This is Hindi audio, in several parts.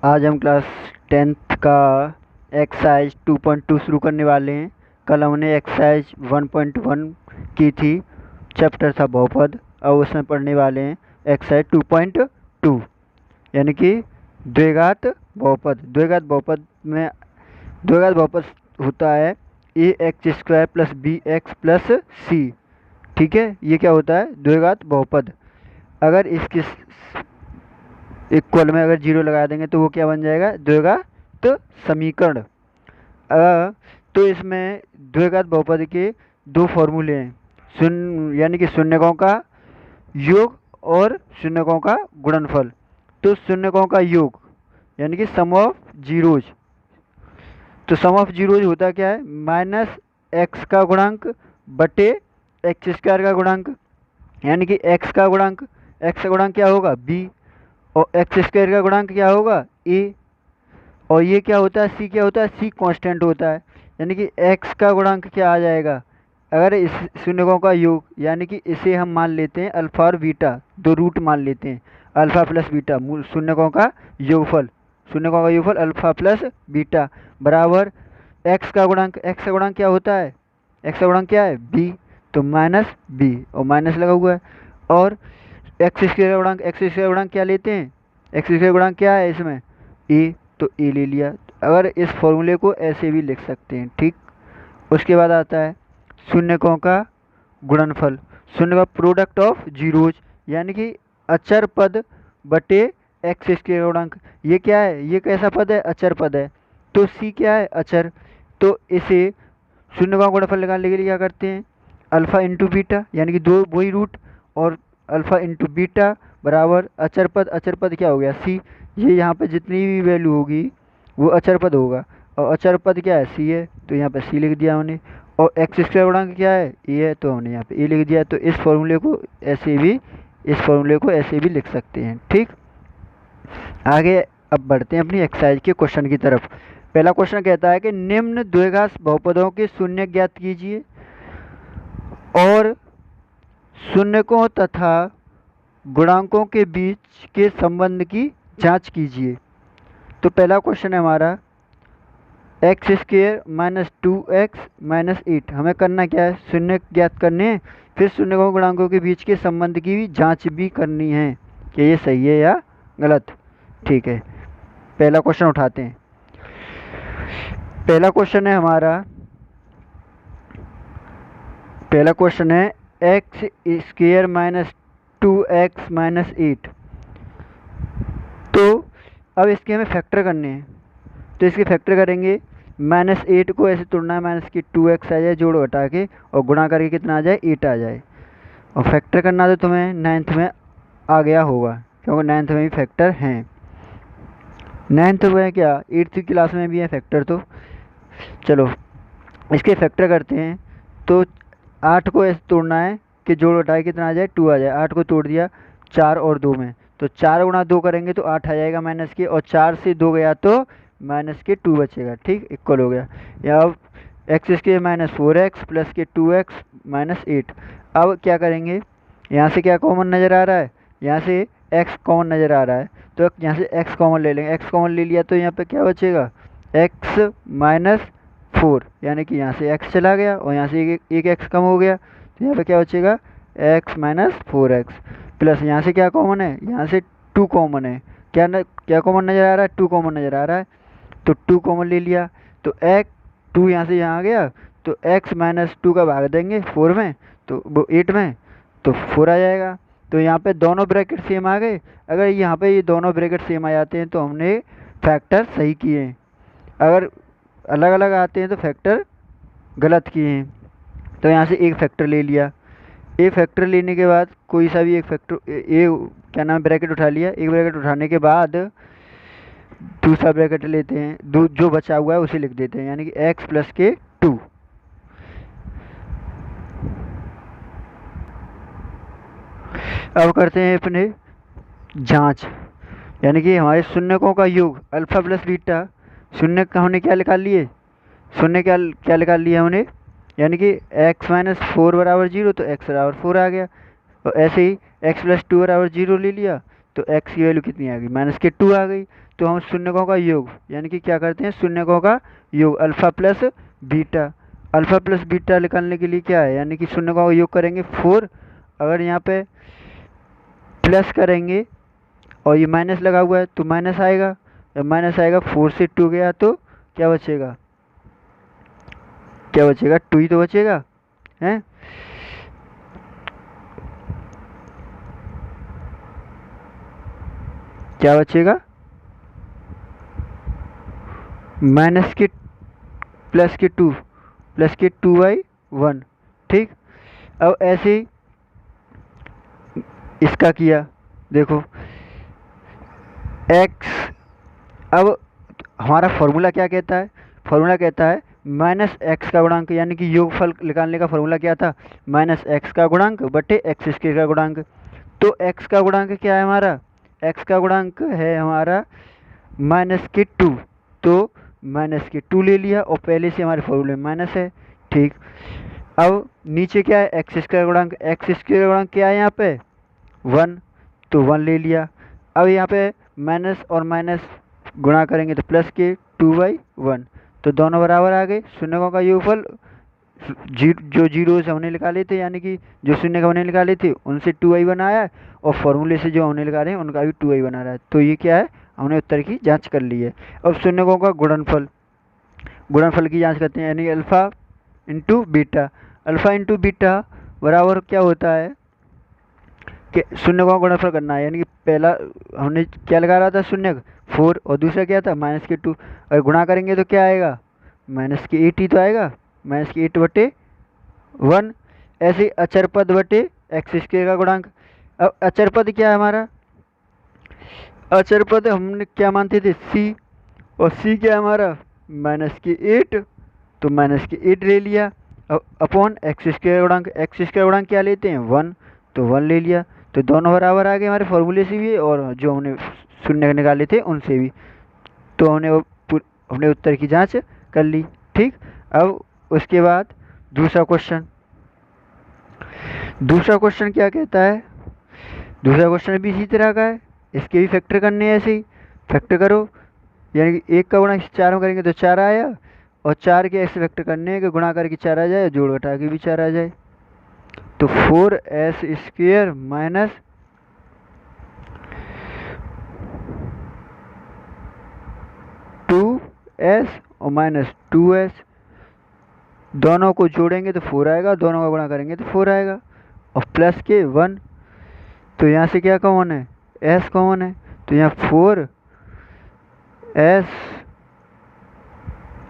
आज हम क्लास 10th का एक्सरसाइज 2.2 शुरू करने वाले हैं। कल हमने एक्सरसाइज 1.1 की थी, चैप्टर था बहुपद। अब उसमें पढ़ने वाले हैं एक्सरसाइज 2.2 यानी कि द्विघात बहुपद। द्विघात बहुपद में द्विघात बहुपद होता है a x square plus b x plus c. ठीक है, ये क्या होता है? द्विघात बहुपद। अगर इसके इक्वल में अगर जीरो लगा देंगे तो वो क्या बन जाएगा? द्विघात समीकरण। तो इसमें द्विघात बहुपद के दो फॉर्मूले हैं, शून्य यानी कि शून्यकों का योग और शून्यकों का गुणनफल। तो शून्यकों का योग यानी कि सम ऑफ जीरोज। तो सम ऑफ जीरोज होता क्या है? माइनस एक्स का गुणांक बटे एक्स स्क्वायर का गुणांक, यानी कि एक्स का गुणांक, एक्स का गुणांक क्या होगा? बी, और एक्स स्क्वायर का गुणांक क्या होगा? ए। और ये क्या होता है? सी क्या होता है? सी कांस्टेंट होता है, यानी कि एक्स का गुणांक क्या आ जाएगा? अगर इस शून्यकों का योग, यानी कि इसे हम मान लेते हैं अल्फा और बीटा, दो रूट मान लेते हैं, अल्फा प्लस बीटा शून्यकों का योगफल। शून्यकों का योगफल अल्फा प्लस बीटा बराबर एक्स का गुणांक। एक्स का गुणांक क्या होता है? एक्स का गुणांक क्या है? बी, तो माइनस बी, और माइनस लगा हुआ है। और एक्स स्क्वायर का गुणांक, एक्स स्क्वायर गुणांक क्या लेते हैं? एक्स स्क्वायर गुणांक क्या है इसमें? ए, तो ए ले लिया। अगर इस फॉर्मूले को ऐसे भी लिख सकते हैं, ठीक। उसके बाद आता है शून्यकों का गुणनफल, शून्य का प्रोडक्ट ऑफ जीरोज, यानी कि अचर पद बटे एक्स स्क्वायर गुणांक। ये क्या है? ये कैसा पद है? अचर पद है। तो सी क्या है? अचर। तो इसे शून्य का गुणनफल निकालने के लिए क्या करते हैं? अल्फा इंटू बीटा, यानी कि दो वही रूट, और अल्फा इंटू बीटा बराबर अचर पद। अचर पद क्या हो गया? सी। ये यहाँ पे जितनी भी वैल्यू होगी वो अचर पद होगा, और अचर पद क्या है? सी है, तो यहाँ पे सी लिख दिया हमने। और एक्स स्क्वायर गुणांक क्या है? ए है, तो हमने यहाँ पे ए लिख दिया। तो इस फॉर्मूले को ऐसे भी लिख सकते हैं, ठीक। आगे अब बढ़ते हैं अपनी एक्सरसाइज के क्वेश्चन की तरफ। पहला क्वेश्चन कहता है कि निम्न द्विघात बहुपदों के शून्य ज्ञात कीजिए और शून्यकों तथा गुणांकों के बीच के संबंध की जांच कीजिए। तो पहला क्वेश्चन है हमारा x square minus 2x minus 8। हमें करना क्या है? शून्य ज्ञात करने हैं, फिर शून्यकों गुणांकों के बीच के संबंध की भी जांच भी करनी है कि ये सही है या गलत। ठीक है, पहला क्वेश्चन उठाते हैं। पहला क्वेश्चन है हमारा, पहला क्वेश्चन है x square minus 2x minus 8। तो अब इसके हमें फैक्टर करने हैं, तो इसके फैक्टर करेंगे। माइनस 8 को ऐसे तोड़ना है, माइनस की 2x आ जाए जोड़ घटा के, और गुणा करके कितना आ जाए? 8 आ जाए। और फैक्टर करना तो तुम्हें 9th में आ गया होगा, क्योंकि 9th में भी फैक्टर हैं। 9th में क्या 8th क्लास में भी है फैक्टर। तो चलो इसके फैक्टर करते हैं। तो 8 को ऐसे तोड़ना है कि जोड़ घटाए कितना आ जाए? 2 आ जाए। 8 को तोड़ दिया 4 और 2 में, तो 4 गुणा 2 करेंगे तो 8 आ जाएगा माइनस के, और 4 से 2 गया तो माइनस के 2 बचेगा, ठीक। इक्वल हो गया। या अब x square minus 4x plus के 2x माइनस 8। अब क्या करेंगे? यहाँ से क्या कॉमन नज़र आ रहा है? यहाँ से x कॉमन नज़र आ रहा है, तो यहाँ से x कॉमन ले लेंगे। x कॉमन ले लिया तो यहाँ पे क्या बचेगा? x माइनस 4, यानी कि यहाँ से x चला गया और यहाँ से एक x कम हो गया, तो यहाँ पे क्या बचेगा? x माइनस 4x प्लस यहाँ से क्या कॉमन है? यहाँ से 2 कॉमन है। क्या कॉमन नज़र आ रहा है? 2 कॉमन नज़र आ रहा है, तो 2 कॉमन ले लिया। तो x 2 यहाँ से यहाँ आ गया, तो x माइनस 2 का भाग देंगे 4 में, तो वो 8 में, तो 4 आ जाएगा। तो यहाँ पे दोनों ब्रैकेट सेम आ गए। अगर यहाँ पे ये दोनों ब्रैकेट सेम आ जाते हैं तो हमने फैक्टर सही किए हैं, अगर अलग अलग आते हैं तो फैक्टर गलत किए हैं। तो यहाँ से एक फैक्टर ले लिया। एक फैक्टर लेने के बाद कोई सा भी एक फैक्टर क्या नाम ब्रैकेट उठा लिया। एक ब्रैकेट उठाने के बाद दूसरा ब्रैकेट लेते हैं, जो बचा हुआ है उसे लिख देते हैं, यानी कि x प्लस के 2। अब करते हैं अपने जांच, यानी कि हमारे शून्यकों का योग अल्फा प्लस बीटा। शून्य का हमने क्या निकाल लिए? शून्य क्या निकाल लिया हमने? यानी कि x माइनस 4 बराबर 0, तो x बराबर 4 आ गया। और ऐसे ही x प्लस 2 बराबर 0 ले लिया, तो x की वैल्यू कितनी आ गई, -2 आ गई। तो हम शून्यकों का योग यानी कि क्या करते हैं, शून्यकों का योग alpha plus beta. Alpha plus beta निकालने के लिए क्या है, यानी कि शून्यकों का योग करेंगे 4। अगर यहाँ पे प्लस करेंगे और ये माइनस लगा हुआ है तो माइनस आएगा। जब माइनस आएगा 4 से 2 गया तो क्या बचेगा, क्या बचेगा, 2 ही तो बचेगा है। क्या बचेगा, माइनस के प्लस के 2, प्लस के 2/1। ठीक, अब ऐसे ही इसका किया, देखो x। अब हमारा फॉर्मूला क्या कहता है, फॉर्मूला कहता है -x का गुणांक, यानी कि योगफल निकालने का फॉर्मूला क्या था, -x का गुणांक बटे x² का गुणांक। तो x का गुणांक क्या है हमारा, x का गुणांक है हमारा -2। तो -2 ले लिया और पहले से हमारे फॉर्मूले में माइनस है। ठीक, अब नीचे क्या है, x² गुणांक, x² गुणांक क्या है यहाँ पे 1, तो 1 ले लिया। अब यहाँ पे माइनस और माइनस गुणा करेंगे तो प्लस के 2/1, तो दोनों बराबर आ गए। शून्यकों का योगफल जो जीरोस हमने निकाले थे, यानी कि जो शून्य का हमने निकाले थे उनसे 2/1 आया है, और फॉर्मूले से जो हमने निकाले हैं उनका भी 2/1 आ रहा है। तो ये क्या है, हमने उत्तर की जांच कर ली है। अब शून्यकों का गुणनफल, गुणनफल की जांच करते हैं, यानी alpha into beta. Alpha into beta बराबर क्या होता है कि शून्य का गुणनफल करना है, यानी कि पहला हमने क्या लगा रहा था शून्य 4, और दूसरा क्या था -2। अगर गुणा करेंगे तो क्या आएगा, -8 ही तो आएगा, -8 बटे 1। ऐसे अचर पद बटे x² का गुणांक। अब अचर पद क्या है हमारा, अचर पद हमने क्या मानते थे c, और c क्या है हमारा -8, तो -8 ले लिया। अब अपॉन x² गुणांक, x² गुणांक क्या लेते हैं 1, तो 1 ले लिया। तो दोनों बराबर आ गए हमारे फॉर्मूले से भी और जो हमने शून्य निकाले थे उनसे भी। तो हमने उत्तर की जांच कर ली। ठीक, अब उसके बाद दूसरा क्वेश्चन, दूसरा क्वेश्चन क्या कहता है, दूसरा क्वेश्चन भी इसी तरह का है, इसके भी फैक्टर करने हैं। ऐसे ही फैक्टर करो, यानी कि 1 का गुणा 4 में करेंगे तो 4 आया, और 4 के ऐसे फैक्टर करने हैं कि गुणा करके 4 आ जाए, जोड़ घटा के भी 4 आ जाए। तो 4s² माइनस 2s और -2s, दोनों को जोड़ेंगे तो 4 आएगा, दोनों का गुणा करेंगे तो 4 आएगा, और प्लस के 1। तो यहाँ से क्या कॉमन है, s कॉमन है, तो यहाँ 4s,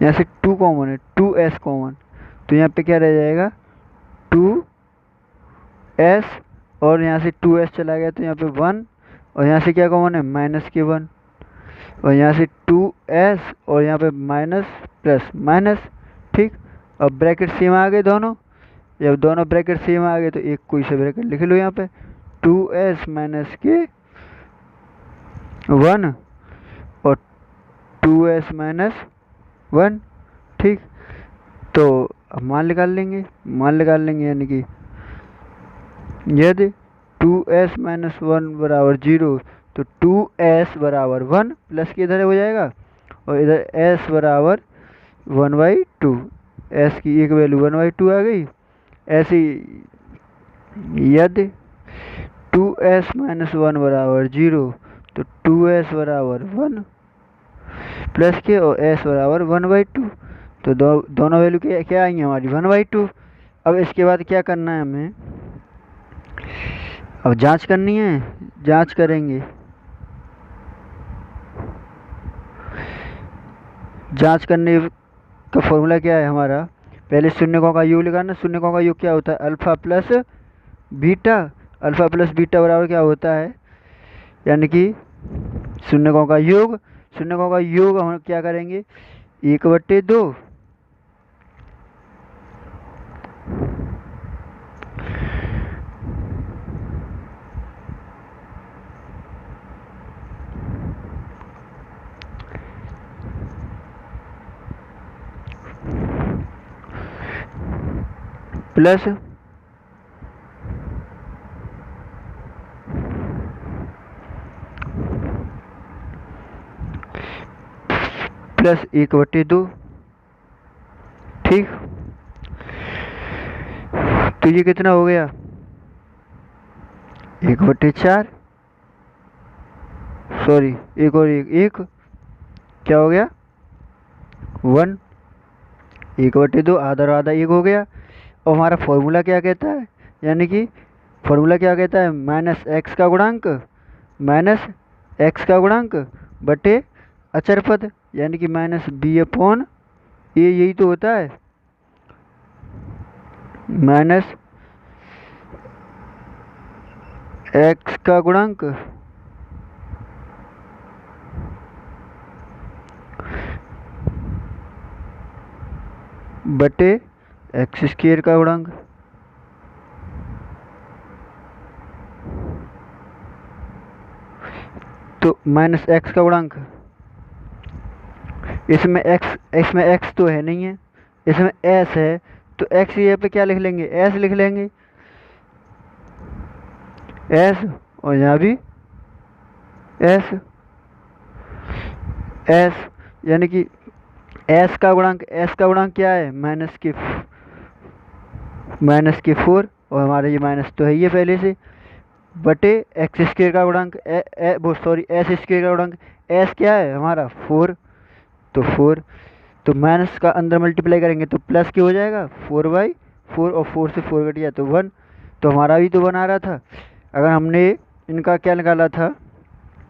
यहाँ से 2 कॉमन है, 2s कॉमन, तो यहाँ पे क्या रह जाएगा 2s, और यहाँ से 2s चला गया तो यहाँ पे 1, और यहाँ से क्या कॉमन है -1, और यहाँ से 2s, और यहाँ पे माइनस प्लस माइनस। ठीक, अब ब्रैकेट सेम आ गए दोनों, जब दोनों ब्रैकेट सेम आ गए तो एक कोई सा ब्रैकेट लिख लो यहाँ पे, 2s माइनस के 1 और 2s माइनस 1। ठीक, तो अब मान निकाल लेंगे, मान निकाल लेंगे, यानी कि यदि 2s माइनस 1 बराबर 0, तो 2s बराबर 1 प्लस के इधर हो जाएगा, और इधर s बराबर 1/2, s की एक वैल्यू 1/2 आ गई। ऐसे यदि 2s माइनस 1 बराबर 0, तो 2s बराबर 1 प्लस के, और s बराबर 1/2, तो दोनों वैल्यू क्या आएंगी हमारी 1/2। अब इसके बाद क्या करना है हमें, अब जांच करनी है, जांच करेंगे, जांच करने का फॉर्मूला क्या है हमारा, पहले शून्यकों का योग लगाना। शून्यकों का योग क्या होता है, alpha plus beta. Alpha plus beta बराबर क्या होता है, यानी कि शून्यकों का योग, शून्यकों का योग हम क्या करेंगे 1/2, प्लस प्लस 1/2। ठीक, तो ये कितना हो गया 1/4, सॉरी एक और एक क्या हो गया 1, 1/2 आधा और आधा 1 हो गया। और हमारा फॉर्मूला क्या कहता है, यानी कि फॉर्मूला क्या कहता है, माइनस एक्स का गुणांक बटे अचर पद, यानी कि -b/a, यही तो होता है, माइनस एक्स का गुणांक बटे एक्स स्क्वायर का गुणांक। तो माइनस एक्स का गुणांक, इसमें एक्स तो है नहीं है, इसमें एस है, तो एक्स यहाँ पे क्या लिख लेंगे, एस लिख लेंगे, एस, और यहाँ भी एस, यानी कि एस का गुणांक क्या है, -4, और हमारे ये माइनस तो है ही है पहले से, बटे एक्स स्क्वायर का गुणांक एस स्क्वायर का गुणांक, एस क्या है हमारा 4, तो 4, तो माइनस का अंदर मल्टीप्लाई करेंगे तो प्लस क्या हो जाएगा 4/4, और 4 से 4 कट गया तो 1, तो हमारा भी तो 1 आ रहा था। अगर हमने इनका क्या निकाला था,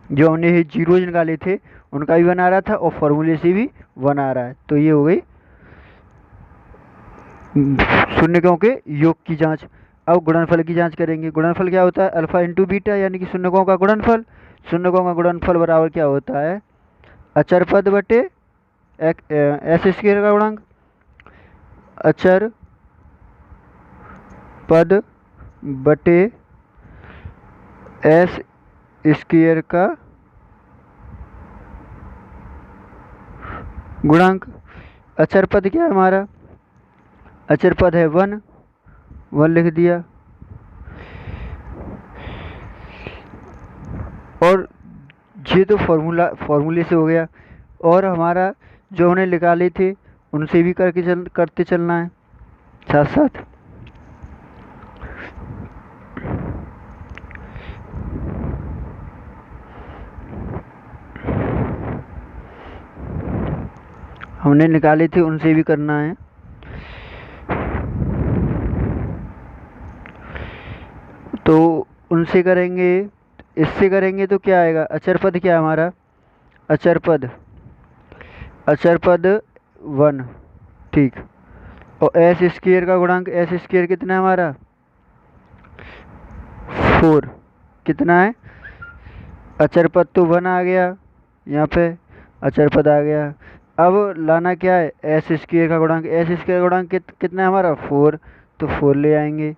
जो हमने ये जीरो निकाले थे उनका भी 1 आ रहा था, और फॉर्मूले से भी 1 आ रहा है, तो ये हो गई शून्यकों के योग की जांच। अब गुणनफल की जांच करेंगे। गुणनफल क्या होता है, अल्फा इंटू बीटा, यानी कि शून्यकों का गुणनफल। शून्यकों का गुणनफल बराबर क्या होता है, अचर पद बटे एस स्क्वायर का गुणांक, अचर पद बटे एस स्क्वायर का गुणांक। अचर पद क्या है हमारा, अचर पद है 1 लिख दिया, और ये तो फॉर्मूले से हो गया, और हमारा जो हमने निकाले थे उनसे भी करते चलना है साथ साथ। हमने निकाले थे उनसे भी करना है। तो उनसे करेंगे, इससे करेंगे तो क्या आएगा, अचर पद क्या है हमारा, अचर पद 1, ठीक, और एस स्क्वायर का गुणांक, एस स्क्वायर कितना है हमारा 4, कितना है, अचर पद तो 1 आ गया, यहाँ पे अचर पद आ गया। अब लाना क्या है, एस स्क्वायर का गुणांक, एस स्क्वायर का गुणांक कितना है हमारा 4, तो 4 ले आएंगे,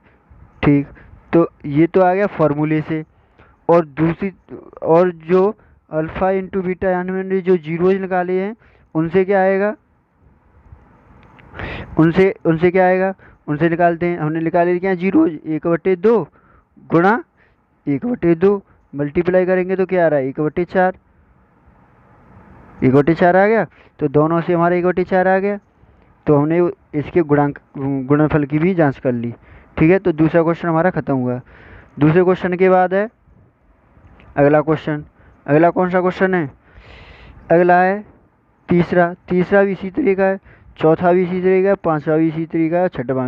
ठीक। तो ये तो आ गया फॉर्मूले से। और जो अल्फा इंटू बीटा, यानी मैंने जो जीरोज निकाले हैं उनसे क्या आएगा, उनसे क्या आएगा, उनसे निकालते हैं। हमने निकाले क्या जीरोज, 1/2 गुणा 1/2, मल्टीप्लाई करेंगे तो क्या आ रहा है 1/4, 1/4 आ गया, तो दोनों से हमारा 1/4 आ गया। तो हमने इसके गुणनफल की भी जांच कर ली, ठीक है। तो दूसरा क्वेश्चन हमारा खत्म हुआ। दूसरे क्वेश्चन के बाद है अगला क्वेश्चन। अगला कौन सा क्वेश्चन है, अगला है तीसरा भी इसी तरीका है, चौथा भी इसी तरीका है, पांचवा भी इसी तरीका है, छठवां